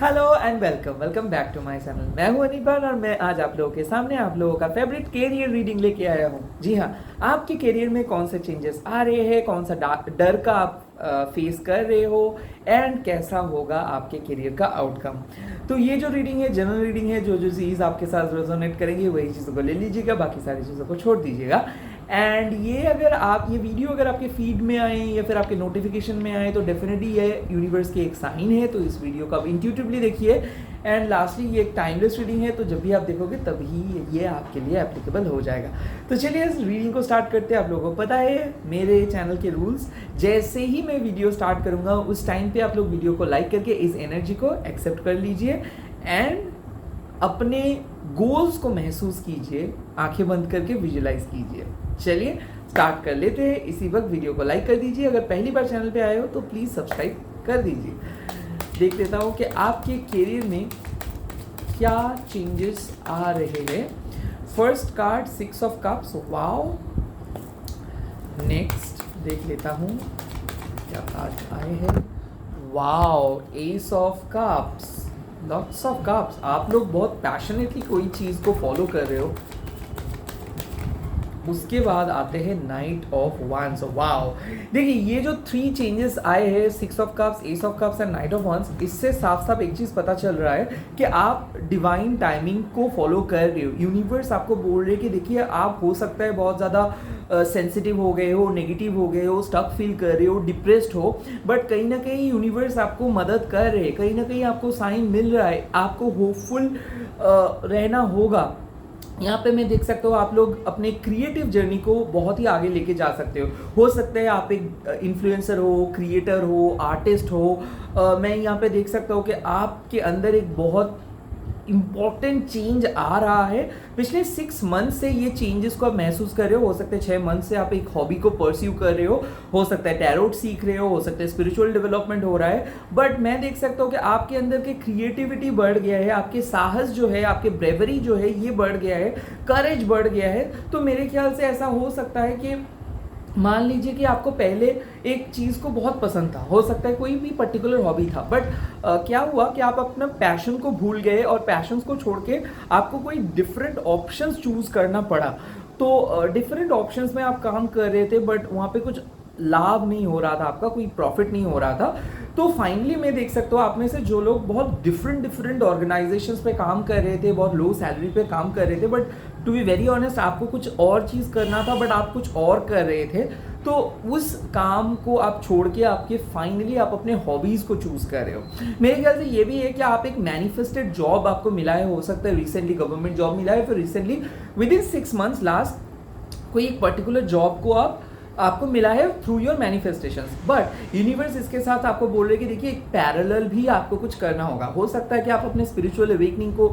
Hello and welcome back to my channel. मैं हूं अनिबान और मैं आज आप लोगों के सामने आप लोगों का फेवरेट कैरियर रीडिंग लेके आया हूं। जी हाँ, आपके कैरियर में कौन से चेंजेस आ रहे हैं, कौन सा डर का आप फेस कर रहे हो एंड कैसा होगा आपके करियर का आउटकम। तो ये जो रीडिंग है जनरल रीडिंग है, जो जो चीज़ आपके साथ रेजोनेट करेंगी वही चीज़ों को ले लीजिएगा, बाकी सारी चीज़ों को छोड़ दीजिएगा। एंड ये वीडियो अगर आपके फीड में आए या फिर आपके नोटिफिकेशन में आए तो डेफिनेटली ये यूनिवर्स की एक साइन है, तो इस वीडियो को आप इंट्यूटिवली देखिए। एंड लास्टली ये एक टाइमलेस रीडिंग है, तो जब भी आप देखोगे तभी ये आपके लिए एप्लीकेबल हो जाएगा। तो चलिए इस रीडिंग को स्टार्ट करते हैं। आप लोगों को पता है मेरे चैनल के रूल्स, जैसे ही मैं वीडियो स्टार्ट करूंगा उस टाइम पे आप लोग वीडियो को लाइक करके इस एनर्जी को एक्सेप्ट कर लीजिए एंड अपने गोल्स को महसूस कीजिए, आंखें बंद करके विजुलाइज कीजिए। चलिए स्टार्ट कर लेते हैं। इसी वक्त वीडियो को लाइक कर दीजिए, अगर पहली बार चैनल पे आए हो तो प्लीज़ सब्सक्राइब कर दीजिए। देख लेता हूँ कि आपके करियर में क्या चेंजेस आ रहे हैं। First card 6 of cups, wow. Next देख लेता हूँ क्या कार्ड आए हैं। Wow, S of cups, lots of cups. आप लोग बहुत पैशनेटली कोई चीज़ को फॉलो कर रहे हो। उसके बाद आते हैं नाइट ऑफ वंस, वाओ। देखिए ये जो 3 चेंजेस आए हैं, 6 of cups, ace of cups and knight of wands, इससे साफ साफ एक चीज़ पता चल रहा है कि आप डिवाइन टाइमिंग को फॉलो कर रहे हो। यूनिवर्स आपको बोल रहे हैं कि देखिए आप हो सकता है बहुत ज़्यादा सेंसिटिव हो गए हो, नेगेटिव हो गए हो, स्टक फील कर रहे हो, डिप्रेस्ड हो, बट कहीं ना कहीं यूनिवर्स आपको मदद कर रहे हैं, कहीं ना कहीं आपको साइन मिल रहा है, आपको होपफुल रहना होगा। यहाँ पे मैं देख सकता हूँ आप लोग अपने क्रिएटिव जर्नी को बहुत ही आगे लेके जा सकते हो सकता है आप एक इन्फ्लुएंसर हो, क्रिएटर हो, आर्टिस्ट हो। मैं यहाँ पे देख सकता हूँ कि आपके अंदर एक बहुत इम्पॉर्टेंट चेंज आ रहा है। पिछले 6 मंथ से ये चेंजेस को आप महसूस कर रहे हो सकता है 6 मंथ से आप एक हॉबी को परस्यू कर रहे हो सकता है टैरोट सीख रहे हो सकता है स्पिरिचुअल डेवलपमेंट हो रहा है। बट मैं देख सकता हूँ कि आपके अंदर के क्रिएटिविटी बढ़ गया है, आपके साहस जो है, आपके ब्रेवरी जो है ये बढ़ गया है, करेज बढ़ गया है। तो मेरे ख्याल से ऐसा हो सकता है कि मान लीजिए कि आपको पहले एक चीज़ को बहुत पसंद था, हो सकता है कोई भी पर्टिकुलर हॉबी था, बट क्या हुआ कि आप अपना पैशन को भूल गए और पैशंस को छोड़ के आपको कोई डिफरेंट ऑप्शंस चूज करना पड़ा। तो डिफरेंट ऑप्शंस में आप काम कर रहे थे बट वहाँ पे कुछ लाभ नहीं हो रहा था, आपका कोई प्रॉफिट नहीं हो रहा था। तो फाइनली मैं देख सकता हूँ आप में से जो लोग बहुत डिफरेंट ऑर्गेनाइजेशंस पे काम कर रहे थे, बहुत लो सैलरी पे काम कर रहे थे, but to be very honest आपको कुछ और चीज़ करना था बट आप कुछ और कर रहे थे, तो उस काम को आप छोड़ के आपके फाइनली आप अपने हॉबीज़ को चूज़ कर रहे हो। मेरे ख्याल से ये भी है कि आप एक मैनिफेस्टेड जॉब आपको मिला है, हो सकता है रिसेंटली गवर्नमेंट जॉब मिला है, फिर recently with in 6 months last कोई एक पर्टिकुलर जॉब को आपको मिला है through your manifestations. But universe इसके साथ आपको बोल रहे कि देखिए एक पैरेलल भी आपको कुछ करना होगा। हो सकता है कि आप अपने स्पिरिचुअल अवेकनिंग को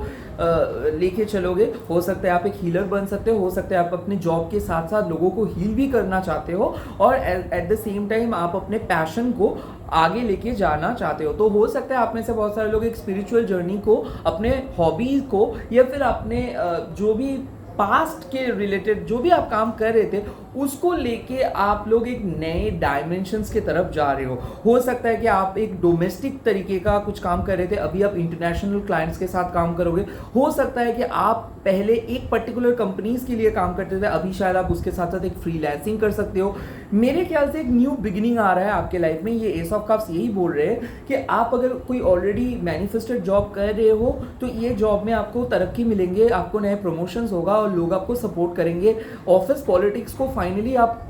लेके चलोगे, हो सकता है आप एक हीलर बन सकते हो सकता है आप अपने जॉब के साथ साथ लोगों को हील भी करना चाहते हो और एट द सेम टाइम आप अपने पैशन को आगे लेके जाना चाहते हो। तो हो सकता है आप में से बहुत सारे लोग एक स्पिरिचुअल जर्नी को, अपने हॉबीज को या फिर अपने जो भी पास्ट के रिलेटेड जो भी आप काम कर रहे थे उसको लेके आप लोग एक नए डायमेंशंस के तरफ जा रहे हो सकता है कि आप एक डोमेस्टिक तरीके का कुछ काम कर रहे थे, अभी आप इंटरनेशनल क्लाइंट्स के साथ काम करोगे। हो सकता है कि आप पहले एक पर्टिकुलर कंपनीज के लिए काम करते थे, अभी शायद आप उसके साथ साथ एक फ्रीलांसिंग कर सकते हो। मेरे ख्याल से एक न्यू बिगिनिंग आ रहा है आपके लाइफ में। ये एस ऑफ कप्स यही बोल रहे हैं कि आप अगर कोई ऑलरेडी मैनिफेस्टेड जॉब कर रहे हो तो ये जॉब में आपको तरक्की मिलेंगे, आपको नए प्रमोशंस होगा और लोग आपको सपोर्ट करेंगे। ऑफिस पॉलिटिक्स को फाइनली आप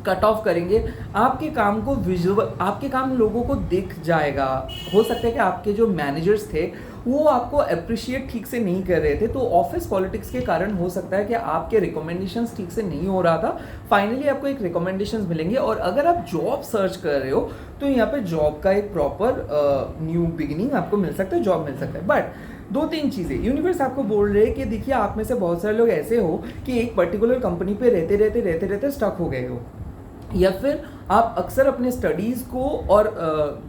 कट ऑफ करेंगे, आपके काम को आपके काम लोगों को दिख जाएगा। हो सकता है कि आपके जो मैनेजर्स थे वो आपको अप्रिशिएट ठीक से नहीं कर रहे थे, तो ऑफिस पॉलिटिक्स के कारण हो सकता है कि आपके रिकमेंडेशंस ठीक से नहीं हो रहा था। फाइनली आपको एक रिकमेंडेशंस मिलेंगे और अगर आप जॉब सर्च कर रहे हो तो यहाँ पे जॉब का एक प्रॉपर न्यू बिगिनिंग आपको मिल सकता है, जॉब मिल सकता है। बट 2-3 चीज़ें यूनिवर्स आपको बोल रहे हैं कि देखिए आप में से बहुत सारे लोग ऐसे हो कि एक पर्टिकुलर कंपनी पे रहते रहते स्टक हो गए हो, या फिर आप अक्सर अपने स्टडीज़ को और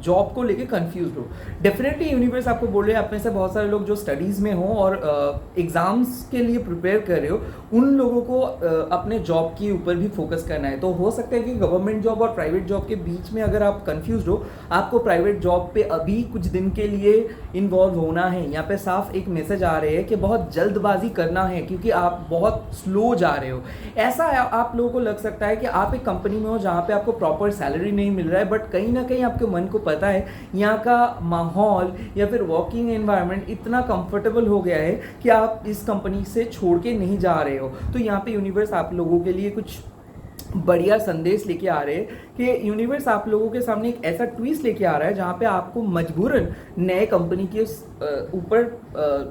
जॉब को लेके कंफ्यूज हो। डेफिनेटली यूनिवर्स आपको बोल रहे हैं, आप में से बहुत सारे लोग जो स्टडीज़ में हो और एग्ज़ाम्स के लिए प्रिपेयर कर रहे हो, उन लोगों को अपने जॉब के ऊपर भी फोकस करना है। तो हो सकता है कि गवर्नमेंट जॉब और प्राइवेट जॉब के बीच में अगर आप कंफ्यूज हो, आपको प्राइवेट जॉब पे अभी कुछ दिन के लिए इन्वॉल्व होना है। यहाँ पे साफ एक मैसेज आ रहे हैं कि बहुत जल्दबाजी करना है क्योंकि आप बहुत स्लो जा रहे हो। ऐसा आप लोगों को लग सकता है कि आप एक कंपनी में हो जहाँ पे आपको प्रॉपर सैलरी नहीं मिल रहा है, बट कहीं ना कहीं आपके मन को पता है यहाँ का माहौल या फिर वर्किंग एनवायरनमेंट इतना कंफर्टेबल हो गया है कि आप इस कंपनी से छोड़ के नहीं जा रहे हो। तो यहाँ पे यूनिवर्स आप लोगों के लिए कुछ बढ़िया संदेश लेके आ रहे हैं कि यूनिवर्स आप लोगों के सामने एक ऐसा ट्विस्ट लेके आ रहा है जहाँ पे आपको मजबूरन नए कंपनी के ऊपर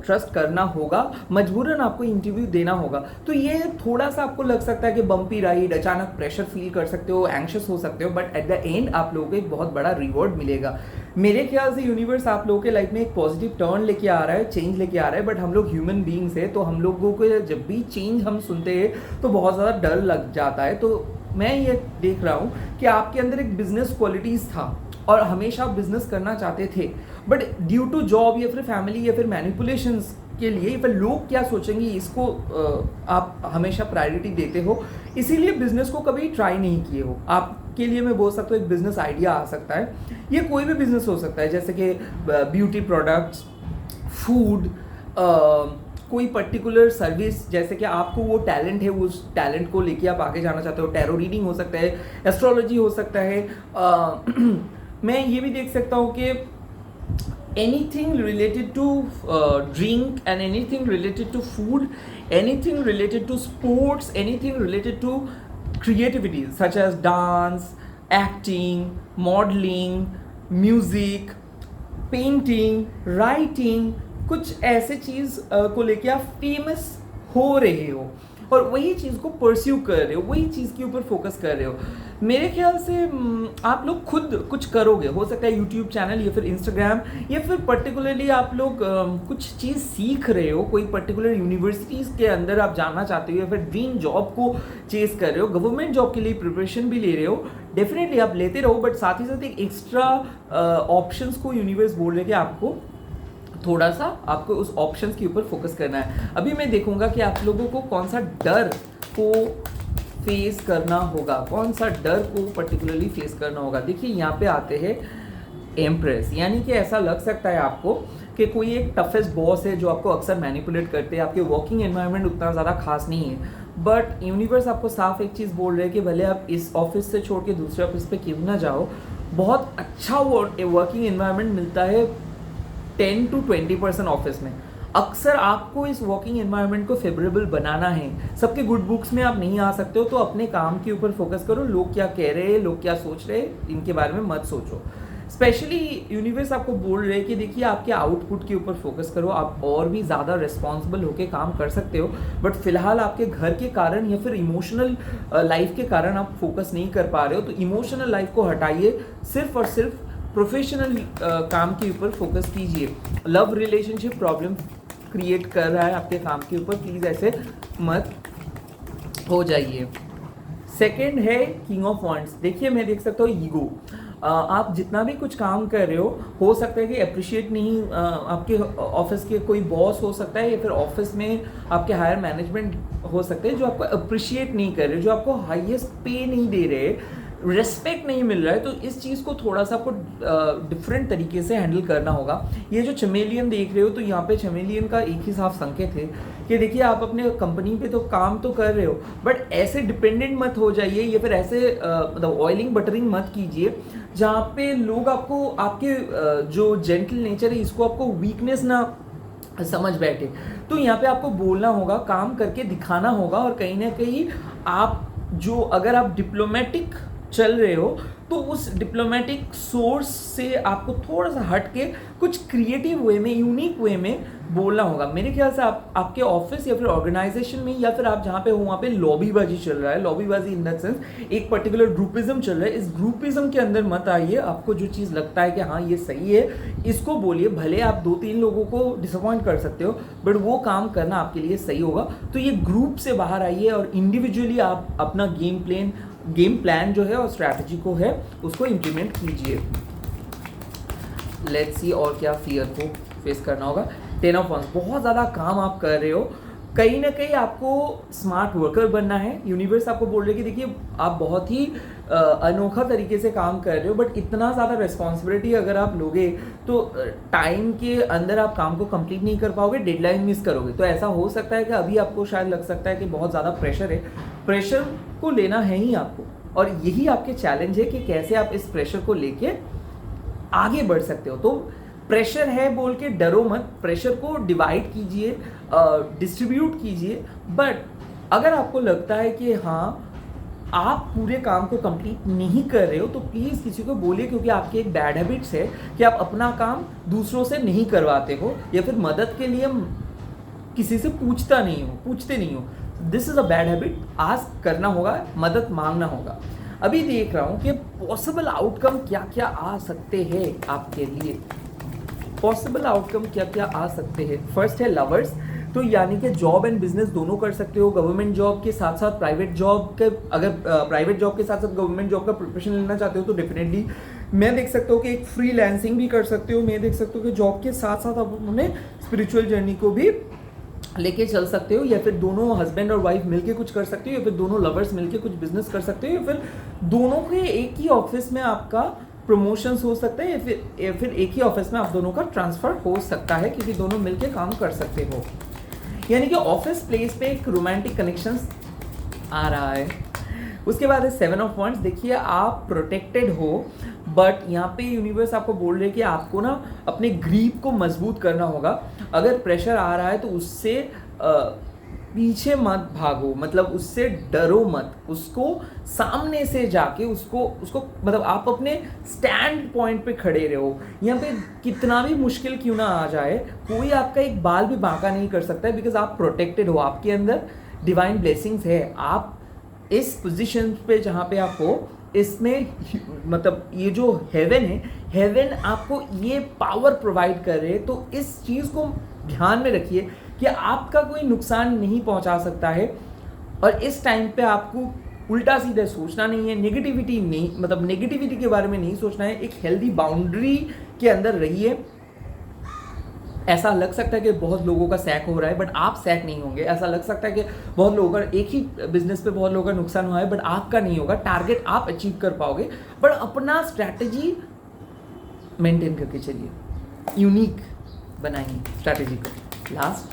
ट्रस्ट करना होगा, मजबूरन आपको इंटरव्यू देना होगा। तो ये थोड़ा सा आपको लग सकता है कि बम्पी राइड, अचानक प्रेशर फील कर सकते हो, एंग्शियस हो सकते हो, बट एट द एंड आप लोगों को एक बहुत बड़ा रिवॉर्ड मिलेगा। मेरे ख्याल से यूनिवर्स आप लोगों के लाइफ में एक पॉजिटिव टर्न लेके आ रहा है, चेंज लेके आ रहा है, बट हम लोग ह्यूमन बीइंग्स है, तो हम लोगों को जब भी चेंज हम सुनते हैं तो बहुत ज़्यादा डर लग जाता है। तो मैं ये देख रहा हूँ कि आपके अंदर एक बिजनेस क्वालिटीज़ था और हमेशा आप बिजनेस करना चाहते थे, बट ड्यू टू जॉब या फिर फैमिली या फिर मैनिपुलेशंस के लिए फिर लोग क्या सोचेंगे, इसको आप हमेशा प्रायोरिटी देते हो, इसीलिए बिजनेस को कभी ट्राई नहीं किए हो। आपके लिए मैं बोल सकता हूँ एक बिजनेस आइडिया आ सकता है, ये कोई भी बिजनेस हो सकता है, जैसे कि ब्यूटी प्रोडक्ट्स, फूड, कोई पर्टिकुलर सर्विस, जैसे कि आपको वो टैलेंट है, उस टैलेंट को लेके आप आगे जाना चाहते हो। टैरो रीडिंग हो सकता है, एस्ट्रोलॉजी हो सकता है। मैं ये भी देख सकता हूँ कि anything related to drink and anything related to food, anything related to sports, anything related to creativity such as dance, acting, modeling, music, painting, writing, कुछ ऐसे चीज़ को लेके आप फेमस हो रहे हो और वही चीज़ को परस्यू कर रहे हो, वही चीज़ के ऊपर फोकस कर रहे हो। मेरे ख्याल से आप लोग खुद कुछ करोगे, हो सकता है यूट्यूब चैनल या फिर इंस्टाग्राम, या फिर पर्टिकुलरली आप लोग कुछ चीज़ सीख रहे हो, कोई पर्टिकुलर यूनिवर्सिटीज़ के अंदर आप जाना चाहते हो या फिर ड्रीम जॉब को चेस कर रहे हो, गवर्नमेंट जॉब के लिए प्रिपरेशन भी ले रहे हो। डेफिनेटली आप लेते रहो, बट साथ ही साथ एक एक्स्ट्रा ऑप्शंस को यूनिवर्स बोल रहे हैं कि आपको थोड़ा सा आपको उस ऑप्शंस के ऊपर फोकस करना है। अभी मैं देखूंगा कि आप लोगों को कौन सा डर को फेस करना होगा, कौन सा डर को पर्टिकुलरली फेस करना होगा। देखिए यहाँ पे आते हैं एम्प्रेस, यानी कि ऐसा लग सकता है आपको कि कोई एक टफेस्ट बॉस है जो आपको अक्सर मैनिपुलेट करते हैं, आपके वर्किंग एनवायरनमेंट उतना ज़्यादा खास नहीं है, बट यूनिवर्स आपको साफ एक चीज़ बोल रहे हैं कि भले आप इस ऑफिस से छोड़ के दूसरे ऑफिस पे क्यों ना जाओ, बहुत अच्छा वर्किंग एनवायरनमेंट मिलता है 10 to 20% ऑफिस में। अक्सर आपको इस वर्किंग एनवायरनमेंट को फेवरेबल बनाना है। सबके गुड बुक्स में आप नहीं आ सकते हो, तो अपने काम के ऊपर फोकस करो। लोग क्या कह रहे हैं, लोग क्या सोच रहे हैं, इनके बारे में मत सोचो। स्पेशली यूनिवर्स आपको बोल रहे हैं कि देखिए आपके आउटपुट के ऊपर फोकस करो, आप और भी ज़्यादा रिस्पॉन्सिबल होकर काम कर सकते हो, बट फिलहाल आपके घर के कारण या फिर इमोशनल लाइफ के कारण आप फोकस नहीं कर पा रहे हो। तो इमोशनल लाइफ को हटाइए, सिर्फ और सिर्फ प्रोफेशनल काम के ऊपर फोकस कीजिए। लव रिलेशनशिप प्रॉब्लम क्रिएट कर रहा है आपके काम के ऊपर, प्लीज़ ऐसे मत हो जाइए। सेकंड है किंग ऑफ वॉन्ड्स। देखिए मैं देख सकता हूँ ईगो, आप जितना भी कुछ काम कर रहे हो सकता है कि अप्रिशिएट नहीं, आपके ऑफिस के कोई बॉस हो सकता है या फिर ऑफिस में आपके हायर मैनेजमेंट हो सकते हैं जो आपको अप्रिशिएट नहीं कर रहे, जो आपको हाईएस्ट पे नहीं दे रहे, रेस्पेक्ट नहीं मिल रहा है। तो इस चीज़ को थोड़ा सा आपको डिफरेंट तरीके से हैंडल करना होगा। ये जो चमेलियन देख रहे हो, तो यहाँ पे चमेलियन का एक ही साफ संकेत है कि देखिए आप अपने कंपनी पे तो काम तो कर रहे हो, बट ऐसे डिपेंडेंट मत हो जाइए या फिर ऐसे मतलब ऑयलिंग बटरिंग मत कीजिए जहाँ पे लोग आपको आपके जो जेंटल नेचर है इसको आपको वीकनेस ना समझ बैठे। तो यहाँ पे आपको बोलना होगा, काम करके दिखाना होगा, और कहीं ना कहीं आप जो अगर आप डिप्लोमेटिक चल रहे हो तो उस डिप्लोमेटिक सोर्स से आपको थोड़ा सा हट के कुछ क्रिएटिव वे में, यूनिक वे में बोलना होगा। मेरे ख्याल से आपके ऑफिस या फिर ऑर्गेनाइजेशन में या फिर आप जहाँ पे हो वहाँ पे लॉबीबाजी चल रहा है। लॉबीबाजी इन दैट सेंस एक पर्टिकुलर ग्रुपिज्म चल रहा है। इस ग्रुपिज्म के अंदर मत आइए। आपको जो चीज़ लगता है कि हाँ ये सही है, इसको बोलिए। भले आप 2-3 लोगों को डिसअपॉइंट कर सकते हो, बट वो काम करना आपके लिए सही होगा। तो ये ग्रुप से बाहर आइए और इंडिविजुअली आप अपना गेम प्लान गेम प्लान जो है और स्ट्रैटेजी को है उसको इम्प्लीमेंट कीजिए। लेट्स सी और क्या फियर को फेस करना होगा। 10 ऑफ वंस, बहुत ज़्यादा काम आप कर रहे हो, कहीं ना कहीं आपको स्मार्ट वर्कर बनना है। यूनिवर्स आपको बोल रहे कि देखिए आप बहुत ही अनोखा तरीके से काम कर रहे हो, बट इतना ज़्यादा रिस्पॉन्सिबिलिटी अगर आप लोगे तो टाइम के अंदर आप काम को कंप्लीट नहीं कर पाओगे, डेडलाइन मिस करोगे। तो ऐसा हो सकता है कि अभी आपको शायद लग सकता है कि बहुत ज़्यादा प्रेशर है, प्रेशर को लेना है ही आपको, और यही आपके चैलेंज है कि कैसे आप इस प्रेशर को लेके आगे बढ़ सकते हो। तो प्रेशर है बोल के डरो मत, प्रेशर को डिवाइड कीजिए, डिस्ट्रीब्यूट कीजिए। बट अगर आपको लगता है कि हाँ आप पूरे काम को कंप्लीट नहीं कर रहे हो तो प्लीज़ किसी को बोलिए, क्योंकि आपकी एक बैड हैबिट्स है कि आप अपना काम दूसरों से नहीं करवाते हो, या फिर मदद के लिए किसी से पूछते नहीं हो। This is a bad habit. आज करना होगा, मदद मांगना होगा। अभी देख रहा हूँ कि पॉसिबल आउटकम क्या क्या आ सकते हैं आपके लिए। पॉसिबल आउटकम क्या क्या आ सकते हैं। फर्स्ट है लवर्स, तो यानी कि जॉब एंड बिजनेस दोनों कर सकते हो। गवर्नमेंट जॉब के साथ साथ प्राइवेट जॉब के, अगर प्राइवेट जॉब के साथ साथ गवर्नमेंट जॉब का प्रिपरेशन लेना चाहते हो तो डेफिनेटली मैं देख सकता हूँ कि एक फ्रीलांसिंग भी कर सकते हो। मैं देख सकता हूँ कि जॉब के साथ साथ आप अपने स्पिरिचुअल जर्नी को भी लेके चल सकते हो, या फिर दोनों हस्बैंड और वाइफ मिलके कुछ कर सकते हो, या फिर दोनों लवर्स मिलके कुछ बिजनेस कर सकते हो, या फिर दोनों के एक ही ऑफिस में आपका प्रमोशंस हो सकता है, या फिर एक ही ऑफिस में आप दोनों का ट्रांसफर हो सकता है, क्योंकि दोनों मिलके काम कर सकते हो। यानी कि ऑफिस प्लेस पे एक रोमांटिक कनेक्शंस आ रहा है। उसके बाद है 7 ऑफ वंड्स। देखिए आप प्रोटेक्टेड हो, बट यहाँ पे यूनिवर्स आपको बोल रहे हैं कि आपको ना अपने ग्रीप को मजबूत करना होगा। अगर प्रेशर आ रहा है तो उससे पीछे मत भागो, मतलब उससे डरो मत, उसको सामने से जाके उसको मतलब आप अपने स्टैंड पॉइंट पे खड़े रहो। यहाँ पे कितना भी मुश्किल क्यों ना आ जाए, कोई आपका एक बाल भी बांका नहीं कर सकता है, बिकॉज आप प्रोटेक्टेड हो, आपके अंदर डिवाइन ब्लेसिंग्स है। आप इस पोजीशन पे जहाँ पे आप हो, इसमें मतलब ये जो हेवन है, हेवन आपको ये पावर प्रोवाइड कर रहे हैं। तो इस चीज़ को ध्यान में रखिए कि आपका कोई नुकसान नहीं पहुंचा सकता है, और इस टाइम पे आपको उल्टा सीधा सोचना नहीं है, नेगेटिविटी नहीं, मतलब नेगेटिविटी के बारे में नहीं सोचना है। एक हेल्दी बाउंड्री के अंदर रहिए। ऐसा लग सकता है कि बहुत लोगों का सैक हो रहा है, बट आप सैक नहीं होंगे। ऐसा लग सकता है कि बहुत लोगों का एक ही बिजनेस पे बहुत लोगों का नुकसान हुआ है, बट आपका नहीं होगा। टारगेट आप अचीव कर पाओगे, बट अपना स्ट्रैटेजी मेंटेन करके चलिए, यूनिक बनाइए स्ट्रैटेजी को। लास्ट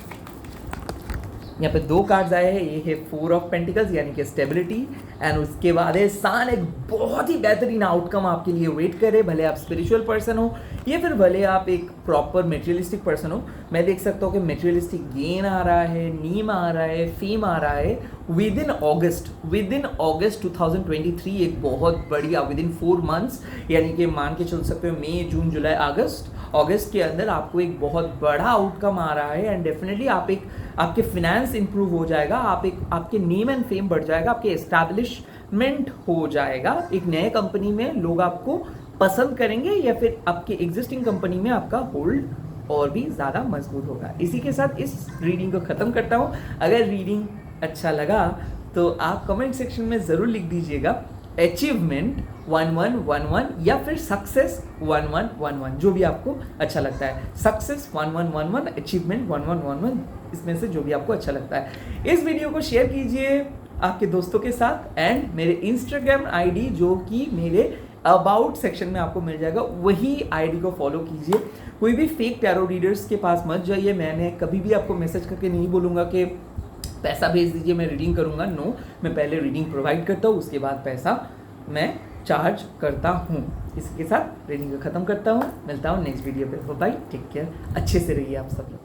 यहाँ पे 2 कार्ड्स आए हैं, ये है 4 ऑफ पेंटिकल्स यानी कि स्टेबिलिटी, एंड उसके बाद है सान। एक बहुत ही बेहतरीन आउटकम आपके लिए वेट करे, भले आप स्पिरिचुअल पर्सन हो या फिर भले आप एक प्रॉपर मेटेरियलिस्टिक पर्सन हो। मैं देख सकता हूँ कि मेटेरियलिस्टिक गेन आ रहा है, नीम आ रहा है, फेम आ रहा है विद इन ऑगस्ट 2023। एक बहुत बढ़िया विद इन 4 मंथ्स, यानी कि मान के चल सकते हो मई, जून, जुलाई, अगस्त के अंदर आपको एक बहुत बड़ा आउटकम आ रहा है। एंड डेफिनेटली आपके फिनेंस इंप्रूव हो जाएगा, आपके नेम एंड फेम बढ़ जाएगा, आपके एस्टैब्लिशमेंट हो जाएगा। एक नए कंपनी में लोग आपको पसंद करेंगे, या फिर आपके एग्जिस्टिंग कंपनी में आपका होल्ड और भी ज़्यादा मजबूत होगा। इसी के साथ इस रीडिंग को ख़त्म करता हूँ। अगर रीडिंग अच्छा लगा तो आप कमेंट सेक्शन में ज़रूर लिख दीजिएगा अचीवमेंट 1111 या फिर सक्सेस 1111, जो भी आपको अच्छा लगता है। सक्सेस 1111, अचीवमेंट 1111, इसमें से जो भी आपको अच्छा लगता है। इस वीडियो को शेयर कीजिए आपके दोस्तों के साथ, एंड मेरे इंस्टाग्राम आईडी जो कि मेरे अबाउट सेक्शन में आपको मिल जाएगा, वही आईडी को फॉलो कीजिए। कोई भी फेक टैरो रीडर्स के पास मत जाइए। मैंने कभी भी आपको मैसेज करके नहीं बोलूँगा कि पैसा भेज दीजिए मैं रीडिंग करूँगा। नो, मैं पहले रीडिंग प्रोवाइड करता हूँ, उसके बाद पैसा मैं चार्ज करता हूँ। इसी के साथ रीडिंग को ख़त्म करता हूँ। मिलता हूँ नेक्स्ट वीडियो पे। बाय, टेक केयर, अच्छे से रहिए आप सब लोग।